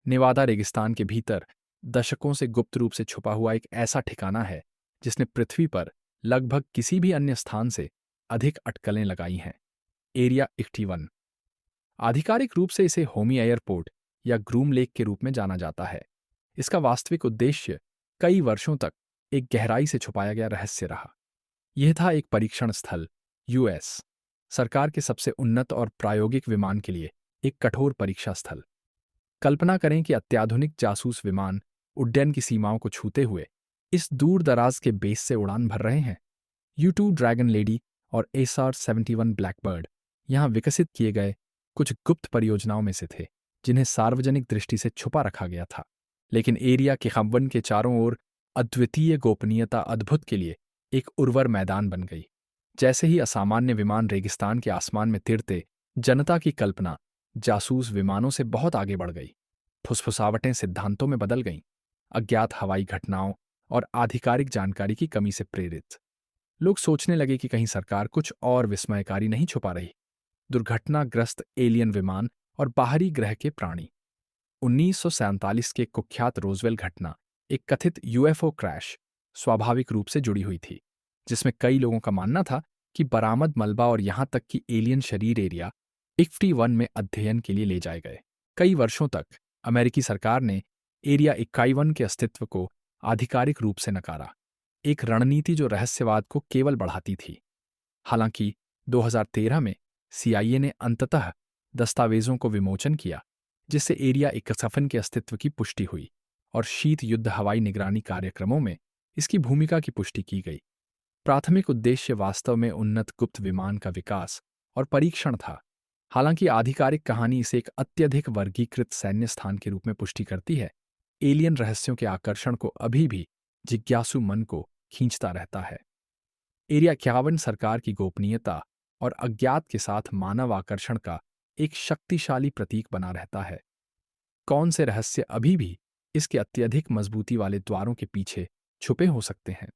नेवादा रेगिस्तान के भीतर दशकों से गुप्त रूप से छुपा हुआ एक ऐसा ठिकाना है जिसने पृथ्वी पर लगभग किसी भी अन्य स्थान से अधिक अटकलें लगाई हैं। एरिया 81। आधिकारिक रूप से इसे होमी एयरपोर्ट या ग्रूम लेक के रूप में जाना जाता है। इसका वास्तविक उद्देश्य कई वर्षों तक एक गहराई से छुपाया गया रहस्य रहा। यह था एक परीक्षण स्थल, यूएस सरकार के सबसे उन्नत और प्रायोगिक विमान के लिए एक कठोर परीक्षा स्थल। कल्पना करें कि अत्याधुनिक जासूस विमान उड्डयन की सीमाओं को छूते हुए इस दूर दराज के बेस से उड़ान भर रहे हैं। U2 ड्रैगन लेडी और SR-71 ब्लैकबर्ड यहां विकसित किए गए कुछ गुप्त परियोजनाओं में से थे जिन्हें सार्वजनिक दृष्टि से छुपा रखा गया था। लेकिन एरिया के 51 के चारों ओर अद्वितीय गोपनीयता अद्भुत के लिए एक उर्वर मैदान बन गई। जैसे ही असामान्य विमान रेगिस्तान के आसमान में तिरते, जनता की कल्पना जासूस विमानों से बहुत आगे बढ़ गई। फुसफुसावटें सिद्धांतों में बदल गईं, अज्ञात हवाई घटनाओं और आधिकारिक जानकारी की कमी से प्रेरित। लोग सोचने लगे कि कहीं सरकार कुछ और विस्मयकारी नहीं छुपा रही। दुर्घटनाग्रस्त एलियन विमान और बाहरी ग्रह के प्राणी। 1947 के कुख्यात रोजवेल घटना, एक कथित यूएफओ क्रैश, स्वाभाविक रूप से जुड़ी हुई थी, जिसमें कई लोगों का मानना था कि बरामद मलबा और यहां तक कि एलियन शरीर एरिया 51 में अध्ययन के लिए ले जाए गए। कई वर्षों तक अमेरिकी सरकार ने एरिया 51 के अस्तित्व को आधिकारिक रूप से नकारा, एक रणनीति जो रहस्यवाद को केवल बढ़ाती थी। हालांकि 2013 में CIA ने अंततः दस्तावेजों को विमोचन किया, जिससे एरिया 51 के अस्तित्व की पुष्टि हुई और शीत युद्ध हवाई निगरानी कार्यक्रमों में इसकी भूमिका की पुष्टि की गई। प्राथमिक उद्देश्य वास्तव में उन्नत गुप्त विमान का विकास और परीक्षण था। हालांकि आधिकारिक कहानी इसे एक अत्यधिक वर्गीकृत सैन्य स्थान के रूप में पुष्टि करती है, एलियन रहस्यों के आकर्षण को अभी भी जिज्ञासु मन को खींचता रहता है। एरिया 51 सरकार की गोपनीयता और अज्ञात के साथ मानव आकर्षण का एक शक्तिशाली प्रतीक बना रहता है। कौन से रहस्य अभी भी इसके अत्यधिक मजबूती वाले द्वारों के पीछे छुपे हो सकते हैं?